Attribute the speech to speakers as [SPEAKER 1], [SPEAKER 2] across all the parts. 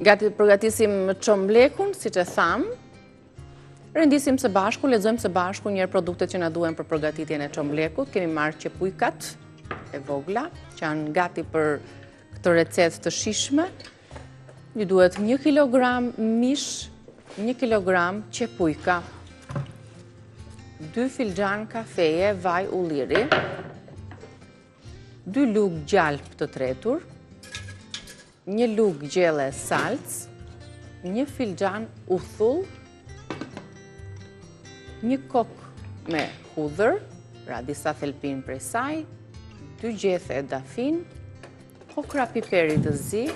[SPEAKER 1] Gati përgatisim çomblekun, siç e tham. Rendisim së bashku, lexojmë së bashku njëherë produktet që na duhen për përgatitjen e çomblekut. Kemi marrë qepujkat e vogla, që janë gati për këtë recetë të shijshme. Ju duhet 1 kilogram mish, 1 kilogram qepujka, 2 filxhan kafeje vaj ulliri, 2 lugë gjalp të tretur, 1 lugë gjelle salc, 1 filxhan uthull, 1 kokë me hudhër, pra disa thelpin prej saj, 2 gjethe dafin, kokra piperi të zi,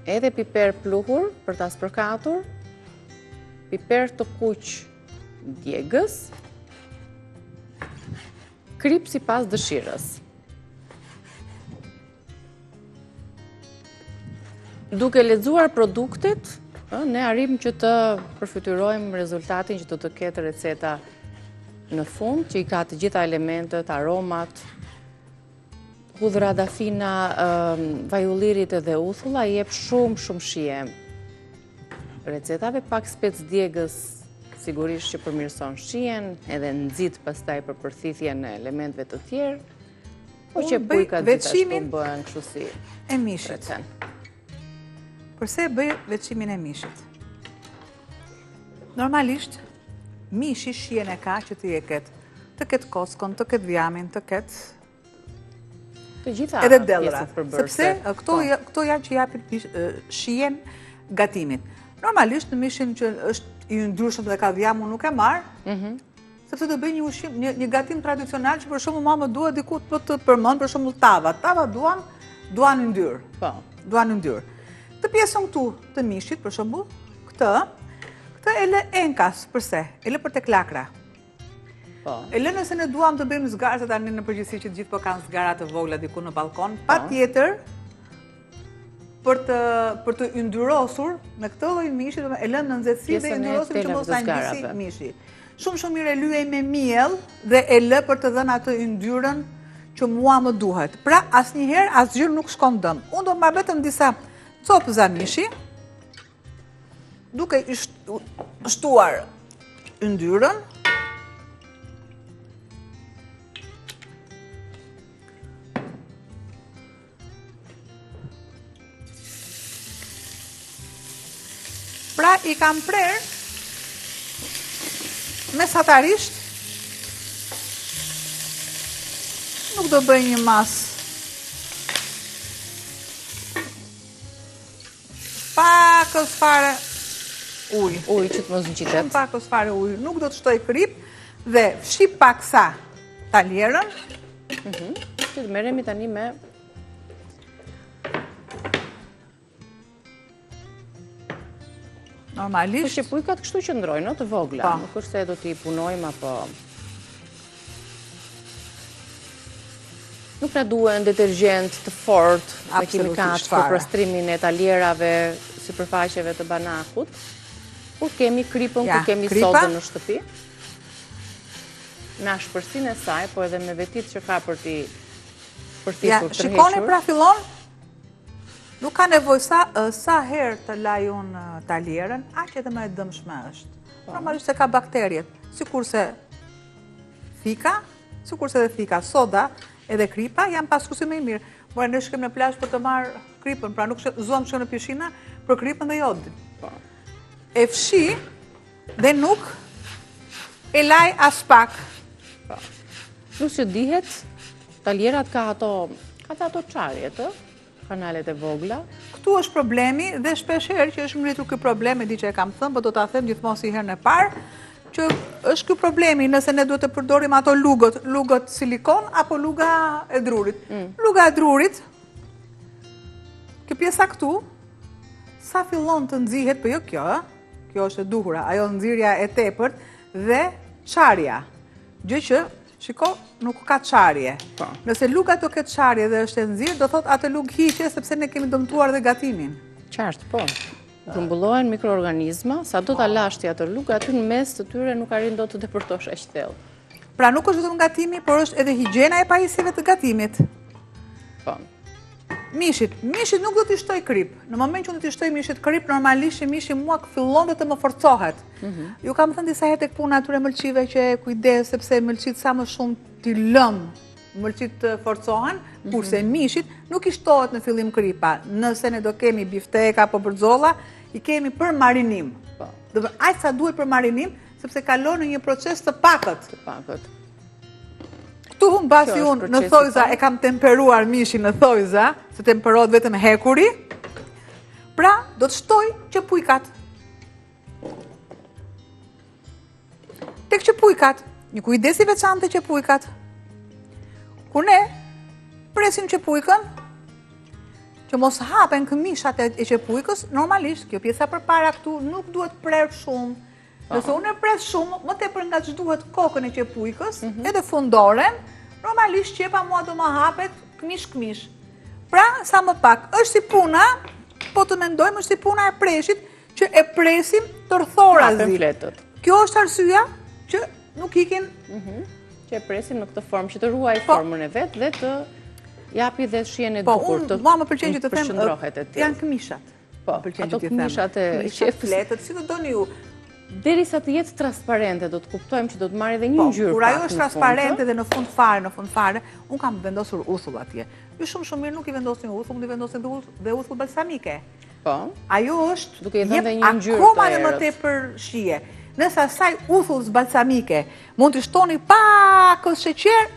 [SPEAKER 1] edhe piper pluhur për ta spërkatur, piper të kuq djegës, krip sipas dëshirës. Duke lexuar produktet, ne arrim që të përfytyrojmë rezultatin që do të ketë receta në fund, që i ka të gjitha elementet, aromat, hudhra dafina, vaj ullirit edhe uthulla, i jep shumë shije recetave, pak spec djegës sigurisht që përmirëson shijen, edhe nxit pastaj për përthithjen e elementeve të tjerë, po që pujkat gjithashtu bëhen kështu si
[SPEAKER 2] e mishit. Përse bëj veçimin e mishit? Normalisht, mishi shijen e ka që të ketë koskon, të ketë vjamin, të ketë edhe dellra. Sepse këto janë që japin shijen gatimit. Normalisht, në mishin që është i ndryshëm dhe ka vjam, unë nuk e marë, sepse të bëj një ushqim, një gatim tradicional që për shumë ma më duhet diku të përmend, për shumë tava. Tava duan yndyrë. Duan yndyrë. Të pjesën këtu të mishit, për shembull, këtë e lë enkas, përse? E lë për tek lakra. E lë nëse ne duam të bëjmë zgarë, se tani në përgjithësi që gjithë po kanë zgara të vogla diku në balkon, patjetër për të yndyrosur me këtë lloj mishi, e lën në nxehtësi dhe yndyrosur që mos ta ngjisi mishi. Shumë mirë e lyej me miell dhe e lë për të dhënë atë yndyrën që mua më duhet. Pra asnjëherë asgjë nuk shkon dëm. Unë do marr vetëm disa copëza mishi, duke i shtuar yndyrën, pra i kam prerë mesatarisht, nuk do bëj një masë pakës fare ujë.
[SPEAKER 1] Ujë që të mos nqitet.
[SPEAKER 2] Pakës fare ujë. Nuk do të shtoj krip dhe fshi paksa taljerën.
[SPEAKER 1] Që të merremi tani me
[SPEAKER 2] normalisht.
[SPEAKER 1] Po qepujkat kështu që ndrojnë, të vogla. Nuk është se do t'i punojmë apo nuk na duhen detergjent të fortë me kimikatë për pastrimin e taljerave, sipërfaqeve të banakut. Kur kemi kripën, kur kemi sodën në shtëpi, me ashpërsinë e saj, po edhe me vetit që ka për t'i tërhequr.
[SPEAKER 2] Shikoni, pra fillon, nuk ka nevojë sa herë të laj unë taljerën, aq edhe më e dëmshme është. Normalisht se ka bakterjet, sikurse fika, soda, edhe kripa janë paskusi më i mirë. Mora ne shkem në plazh për të marrë kripën, pra nuk zuam shkojmë në pishina për kripën dhe jodin. E fshi dhe nuk e laj as pak.
[SPEAKER 1] Plus që dihet, taljerat ka ato çarjet, kanalet e vogla.
[SPEAKER 2] Këtu është problemi dhe shpeshherë që është ngritur ky problem, e di që e kam thënë, por do ta them gjithmonë si herën e parë, që është ky problemi nëse ne duhet të përdorim ato lugët silikon apo luga e drurit. Luga e drurit, kjo pjesa këtu, sa fillon të nxihet, po jo kjo është e duhura, ajo nxirja e tepërt dhe çarja. Gjë që, shiko, nuk ka çarje. Nëse luga do ketë çarje dhe është e nxirë, do thot atë lugë hiqe sepse ne kemi dëmtuar dhe gatimin.
[SPEAKER 1] Qartë, po. Grumbullohen mikroorganizma, sa do ta lashti atë lugë, aty në mes të tyre nuk arrin dot të depërtosh aq thellë.
[SPEAKER 2] Pra nuk është vetëm gatimi, por është edhe higjiena e pajisjeve të gatimit.
[SPEAKER 1] Po.
[SPEAKER 2] Mishit nuk do t'i shtoj krip. Në moment që unë t'i shtoj mishit krip, normalisht mishi mua fillon dhe të më forcohet. Ju kam thënë disa herë tek puna atyre mëlçive që kujdes, sepse mëlçit sa më shumë t'i lëm, mëlçit të forcohen, kurse mishit nuk i shtohet në fillim kripa. Nëse ne do kemi biftek apo bërxolla, i kemi për marinim. Do të aq sa duhet për marinim, sepse kalon në një proces të pakët. Këtu unë basi unë në thojza e kam temperuar mishin në thojza, se temperohet vetëm hekuri, pra do të shtoj qepujkat. Tek qepujkat, një kujdesi veçantë te qepujkat. Kur ne presim qepujkën, që mos hapen këmishat e qepujkës, normalisht kjo pjesa përpara këtu nuk duhet prerë shumë. Nëse unë e pres shumë, më tepër nga që duhet kokën e qepujkës, edhe fundoren, normalisht qepa mua do më hapet këmish. Pra, sa më pak, është si puna, po të mendojmë, është si puna e preshit, që e presim tërthorazi. Kjo është arsyeja që nuk ikin...
[SPEAKER 1] Që e presim në këtë formë, që të ruaj formën e vetë dhe të japi dhe shien e dukur, të përshëndrohet e tjerë.
[SPEAKER 2] Janë këmishat.
[SPEAKER 1] Po, ato këmishat e qefës.
[SPEAKER 2] Fletët, si të doni ju.
[SPEAKER 1] Deri sa të jetë transparente, do të kuptojmë që do të marrë edhe një ngjyrë.
[SPEAKER 2] Kur ajo është transparente dhe në fund fare, unë kam vendosur uthull atje. Ju shumë mirë nuk i vendosin uthull, nuk i vendosin dhe uthull balsamike.
[SPEAKER 1] Po.
[SPEAKER 2] Ajo është
[SPEAKER 1] jep
[SPEAKER 2] akoma dhe më tepër shije. Nëse asaj uthull balsamike mund të shtoni pak sheqer,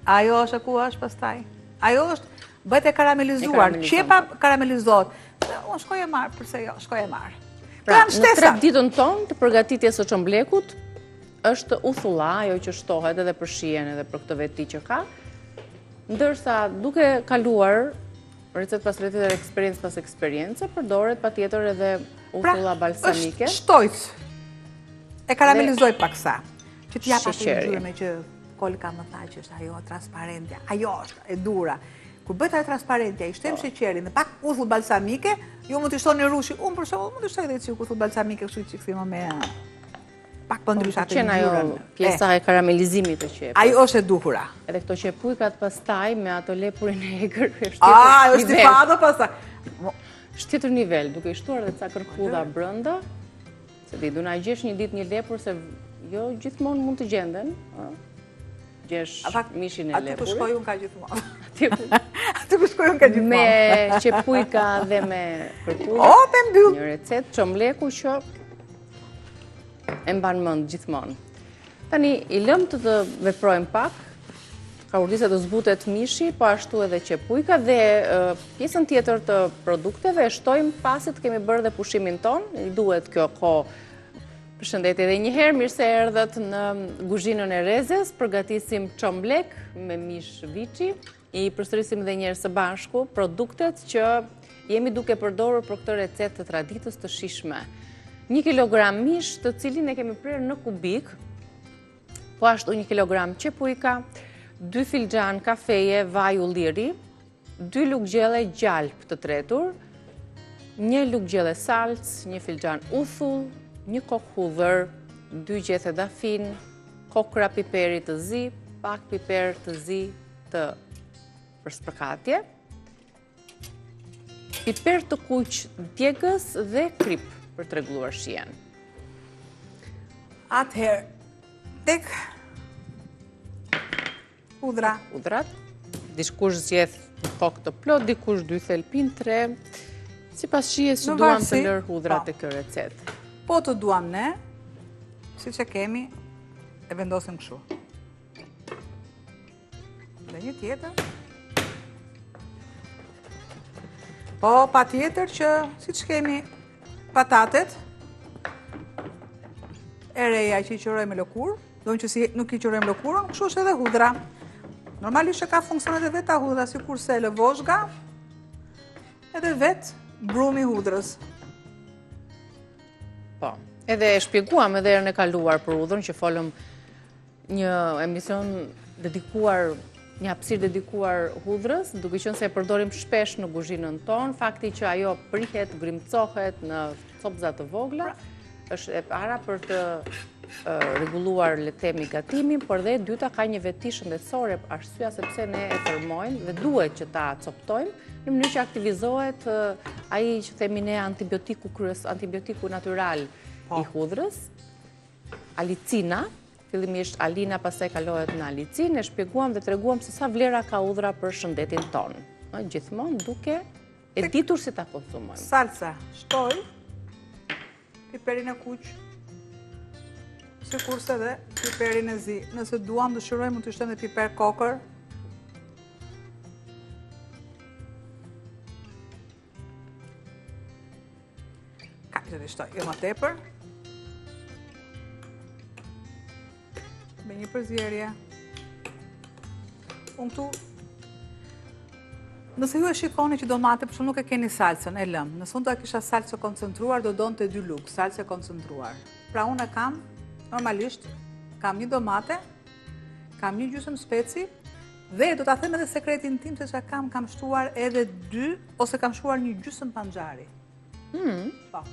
[SPEAKER 2] ajo është ku është pastaj. Ajo është bëhet e karamelizuar, qepa karamelizohet. Unë shkoj e marr, përse jo, shkoj e marr.
[SPEAKER 1] Pra, në 3 ditën tonë të përgatitjes së çomblekut, është uthulla, ajo që shtohet edhe për shijen edhe për këtë veti që ka, ndërsa duke kaluar recet pas recete dhe eksperiencë pas eksperiencë, përdoret patjetër edhe uthulla balsamike.
[SPEAKER 2] Pra, është shtojt, e karamelizoj paksa, që t'jap atë ngjyrën me që Kolika më tha që është ajo transparente, ajo është e dura. Kur bëhet ajo transparente, i shtojmë sheqerin dhe pak uthull balsamike, ju mund të shtoni rushi, unë për shembull mund të shtoj edhe çik uthull balsamike, kështu që fillon me pak po ndryshat e ngjyrën.
[SPEAKER 1] Pjesa e karamelizimit të qepës.
[SPEAKER 2] Ajo është e duhura.
[SPEAKER 1] Edhe këto qepujkat pastaj me ato lepurin e egër,
[SPEAKER 2] është i fado pastaj.
[SPEAKER 1] Është tjetër nivel, duke i shtuar edhe ca kërkudha brenda, se ti do na gjesh një ditë një lepur se jo gjithmonë mund të gjenden, gjesh mishin e lepurit.
[SPEAKER 2] Aty ku shkoj unë ka gjithmonë.
[SPEAKER 1] Aty ku shkoj unë ka gjithmonë. Me qepujka dhe me kërkudha.
[SPEAKER 2] O, të mbyll.
[SPEAKER 1] Një recetë çomleku që e mban mend gjithmonë. Tani i lëm të veprojmë pak. Ka urdhëse të zbutet mishi, po ashtu edhe qepujka dhe pjesën tjetër të produkteve e shtojmë pasi të kemi bërë dhe pushimin ton. I duhet kjo kohë. Përshëndetje edhe një herë, mirë se erdhët në kuzhinën e Rezes, përgatisim çomblek me mish viçi, i përsërisim edhe një herë së bashku produktet që jemi duke përdorur për këtë recetë të traditës të shijshme. 1 kilogram mish, të cilin e kemi prerë në kubik, po ashtu 1 kilogram qepujka, 2 filxhan kafeje vaj ulliri, 2 lugë gjelle gjalp të tretur, 1 lugë gjelle salcë, 1 filxhan uthull, 1 kokë hudhër, 2 gjethe dafin, kokra piperi të zi, pak piper të zi të përspërkatje, piper të kuq djegës dhe krip për të rregulluar shijen.
[SPEAKER 2] Atëherë, tek hudhra.
[SPEAKER 1] Hudhrat, dikush zgjedh kokë të plot, dikush 2 thelpin, 3, sipas shijes që duam të lër hudhrat e kjo recetë.
[SPEAKER 2] Po të duam ne, si që kemi, e vendosim kështu. Dhe një tjetër. Po, pa tjetër që, si që kemi patatet, e reja që i qëroj me lëkur, do në që si nuk i qërojmë lëkurën, kështu është edhe hudhra. Normalisht që ka funksionet e veta hudhra, si kurse lëvozhga, edhe vetë brumi hudrës.
[SPEAKER 1] Po, edhe e shpjeguam edhe erën e kaluar për hudhrën, që folëm një emision dedikuar, një hapësirë dedikuar hudhrës, duke qenë se e përdorim shpesh në kuzhinën tonë, fakti që ajo prihet, grimcohet në copëza të vogla, është e para për të rregulluar le të themi gatimin, por dhe e dyta ka një veti shëndetësore, arsyeja sepse ne e thermojmë dhe duhet që ta coptojmë në mënyrë që aktivizohet ai që themi ne antibiotiku natyral i hudhrës, alicina. Fillimisht alina, pastaj kalohet në alicin, e shpjeguam dhe treguam se sa vlera ka hudhra për shëndetin tonë. Gjithmonë duke e ditur si ta konsumojmë.
[SPEAKER 2] Salsa, shtoj, piperin e kuq, sikurse dhe piperin e zi. Nëse duam dëshirojmë mund të shtojmë dhe piper kokër. Ka që të shtoj, jo më tepër. Me një përzierje. Unë këtu, nëse ju e shikoni që domate, për shumë nuk e keni salsën, e lëmë. Nëse unë do e kisha salsë koncentruar, do donë të 2 lugë, salsë koncentruar. Pra unë e kam, normalisht, kam një domate, kam një gjysmë speci, dhe do të them edhe sekretin tim, se që kam shtuar edhe 2, ose kam shtuar një gjysmë panxari. Po,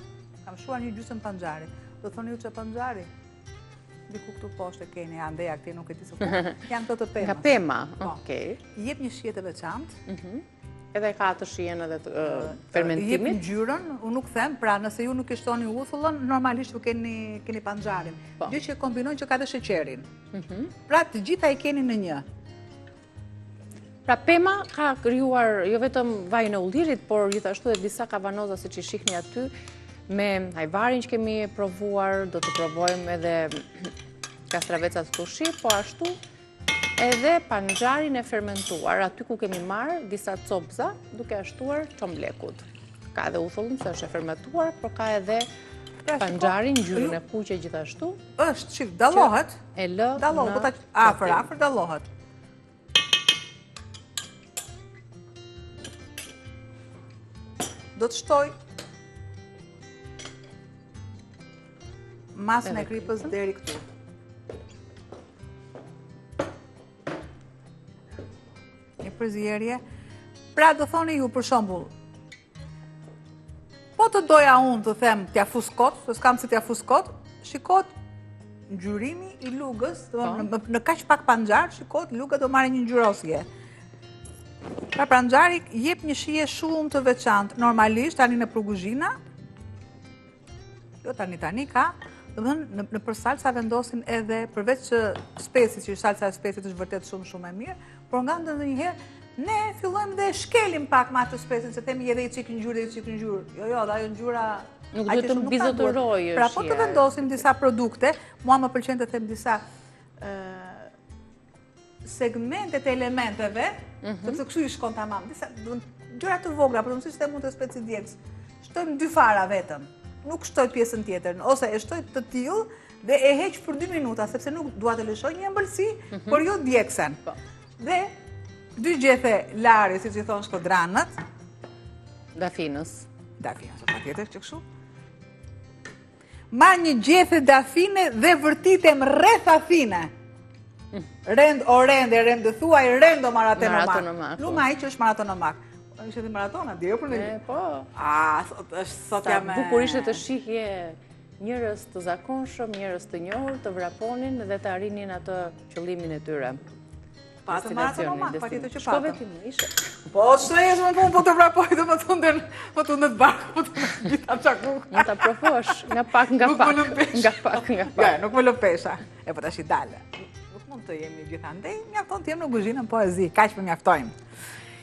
[SPEAKER 2] kam shtuar një gjysmë panxari. Do thoni ju që panxari? Diku këtu poshtë e keni, andeja këti nuk e ti së po. Janë këto të pemës.
[SPEAKER 1] Nga pema, okej.
[SPEAKER 2] Jep një shije të veçantë.
[SPEAKER 1] Edhe ka të shijen edhe të fermentimit.
[SPEAKER 2] Jep ngjyrën, unë nuk them, pra nëse ju nuk e shtoni uthullën, normalisht ju keni panxarin. Gjë që kombinojnë që ka dhe sheqerin. Pra të gjitha i keni në një.
[SPEAKER 1] Pra pema ka krijuar jo vetëm vajin e ullirit, por gjithashtu edhe disa kavanoza siç i shihni aty, me ajvarin që kemi provuar, do të provojmë edhe kastravecat tushi, po ashtu edhe panxarin e fermentuar, aty ku kemi marrë disa copza duke ashtuar çomblekut. Ka edhe uthullin se është e fermentuar, por ka edhe panxarin, ngjyrën e kuqe gjithashtu.
[SPEAKER 2] Është, shif, dallohet.
[SPEAKER 1] E lë
[SPEAKER 2] dallohet, afër dallohet. Do të shtoj masën e kripës deri këtu. Një përzierje. Pra do thoni ju për shembull, po të doja unë të them t'ja fus kot, se s'kam se t'ja fus kot, shikot ngjyrimi i lugës, në kaq pak panxar, shikot luga do marrë një ngjyrosje. Pra panxari jep një shije shumë të veçantë. Normalisht tani në pruguzhina, jo tani ka, në për salsa vendosin edhe, përveç që spesit, që salsa e spesit është vërtet shumë e mirë, por nga ndonjëherë ne fillojmë dhe shkelim pak ma të spesit, se themi edhe i cikë ngjyrë, Jo, dhe ajo ngjyra
[SPEAKER 1] nuk do të mbizotërojë.
[SPEAKER 2] Pra po të vendosim disa produkte, mua më pëlqen të them disa segmentet e elementeve, sepse kështu i shkon tamam, disa gjëra të vogla, por mësisht e mund të speci djegës. Shtojmë 2 fara vetëm. Nuk shtoj pjesën tjetër, ose e shtoj të tillë dhe e heq për 2 minuta, sepse nuk dua të lëshoj një ëmbëlsi, por jo djegsen. Dhe 2 gjethe lari, siç i thon shkodranët.
[SPEAKER 1] Dafinës.
[SPEAKER 2] Dafinës, patjetër që kështu. Marr një gjethe dafine dhe vërtitem rreth afine. Rend o rende, rende thuaj, rendo maratonomak. Luma që është maratonomak. Ishte dhe maratona, dhe jo për në një.
[SPEAKER 1] Po.
[SPEAKER 2] Sot jam e...
[SPEAKER 1] Bukur ishte të shihje njërës të zakonshëm, njërës të njohur, të vraponin dhe të arrinin atë qëllimin e tyre.
[SPEAKER 2] Patë maratonomak, pa tjetë që patë.
[SPEAKER 1] Shkove ti më ishe.
[SPEAKER 2] Po, që e jesë më punë, po të vrapoj dhe më të ndër në të barkë, po të në gjitha qakuk.
[SPEAKER 1] Në të profosh, nga pak.
[SPEAKER 2] Ja, nuk më lëpesha. E po të shi dalë. Nuk mund të jemi gjithandej, mjafton të jem në guzhinën poezi, kaq për mjaftojmë.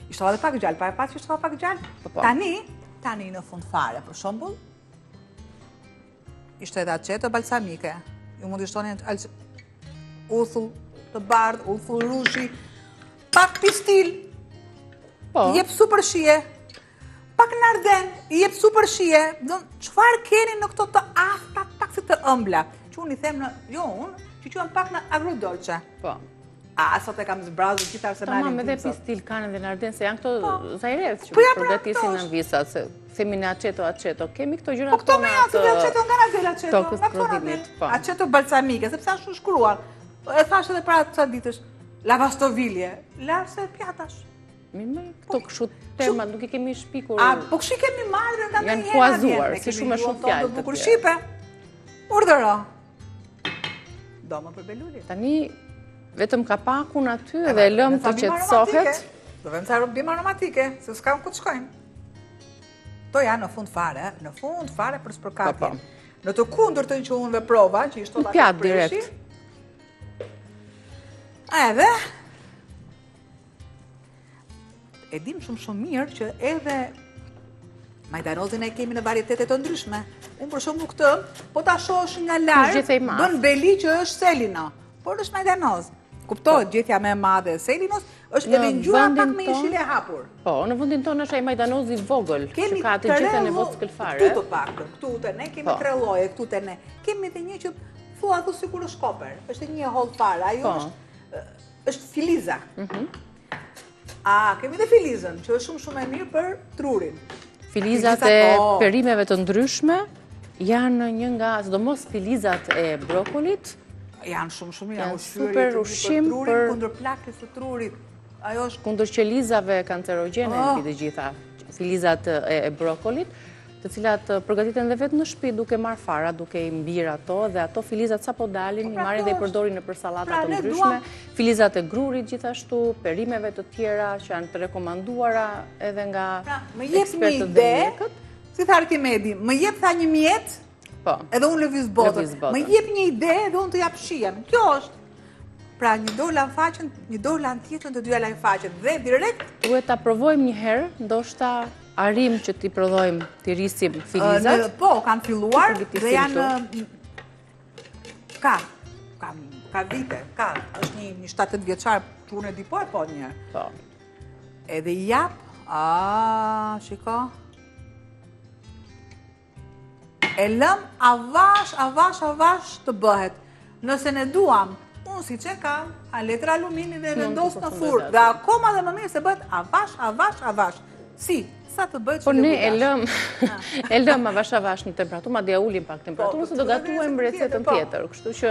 [SPEAKER 2] Ishtova dhe pak gjallë, pa e pas që ishtova pak gjallë. Tani në fund fare, për shembull, ishte edhe aceto balsamike. Ju mund të ishtoni uthull të bardh, uthull rushi, pak pistil, jep super shije, pak narden, jep super shije. Çfarë keni në këto të afta, taksit të ëmbla? Që unë i them në, jo unë, që quhen pak në agrodolce.
[SPEAKER 1] Po.
[SPEAKER 2] Sot e kam zbrazur gjithë arsenalin.
[SPEAKER 1] Tamam, edhe pistil kanë dhe narden, se janë këto zajreth që përgatisin në visat, se themi në aceto. Kemi këto gjëra
[SPEAKER 2] këto me janë të aceto nga nadel aceto.
[SPEAKER 1] Tokës prodhimit, po.
[SPEAKER 2] Aceto balsamike, sepse ashtu shkruar. E thash edhe para ca ditësh, lavastovilje, larse pjatash.
[SPEAKER 1] Mirë, këto kështu terma nuk i kemi shpikur.
[SPEAKER 2] Po kështu i kemi marrë nga
[SPEAKER 1] janë kuazuar, si shumë e shumë fjalë të
[SPEAKER 2] tjera. Urdhëro. Domë për belurin.
[SPEAKER 1] Tani, vetëm kapakun aty dhe lëm të qetësohet.
[SPEAKER 2] Do vëmë ca bim aromatike, se s'kam ku të shkojnë. To janë në fund fare për spërkatjen. Në të kundër të që unë veprova, që ishtë të
[SPEAKER 1] pjatë direkt.
[SPEAKER 2] Edhe, e dim shumë mirë që edhe majdanozin e kemi në varietetet të ndryshme. Unë për shumë këtë, po ta shosh nga larë, bën beli që është selino, por është majdanoz. Kuptohet, gjithja me madhe e selinos, është edhe ngjyra pak me jeshile hapur.
[SPEAKER 1] Po, në vendin tonë është ai majdanozi vogël, që ka të gjitha nevojat skëlfare.
[SPEAKER 2] Këtu të paktën, këtu te ne kemi 3 lloje, këtu te ne. Kemi edhe një që thua thu sikur është koper, është një holl fare, ajo është filiza. Kemi dhe filizën, që është shumë e mirë për trurin.
[SPEAKER 1] Filizat e perimeve të ndryshme janë një nga, sidomos filizat e brokolit,
[SPEAKER 2] janë shumë janë
[SPEAKER 1] super ushqim për
[SPEAKER 2] kundër plakës së trurit. Ajo është
[SPEAKER 1] kundër qelizave kancerogjene mbi të gjitha. Filizat e brokolit, të cilat përgatiten dhe vetë në shtëpi duke marrë fara, duke i mbir ato dhe ato filizat sapo dalin, i marrin dhe i përdorin nëpër sallata të ndryshme. Filizat e grurit gjithashtu, perimeve të tjera që janë të rekomanduara edhe nga ekspertët dhe mjekët.
[SPEAKER 2] Si tha Arkimedi, më jep tha një mjet, edhe unë lëviz botën. Më jep një ide edhe unë të jap shijen. Kjo është. Pra një dorë lan faqen, një dorë lan tjetrën, të dyja lan faqen. Dhe direkt
[SPEAKER 1] duhet ta provojmë një herë, ndoshta arrim që t'i prodhojmë, t'i rrisim filizat.
[SPEAKER 2] Po, kanë filluar dhe janë ka vite, është një 7-8 vjeçar, që unë e di po e po një.
[SPEAKER 1] Po.
[SPEAKER 2] Edhe jap, shiko. E lëm avash të bëhet. Nëse ne duam, unë si që kam, a letër alumini dhe vendos në furrë. Dhe akoma dhe më mirë se bëhet avash. Si, sa të bëhet
[SPEAKER 1] që ne e lëm avash në temperaturë, madje ulim pak temperaturën, se do gatuajmë recetën tjetër. Kështu që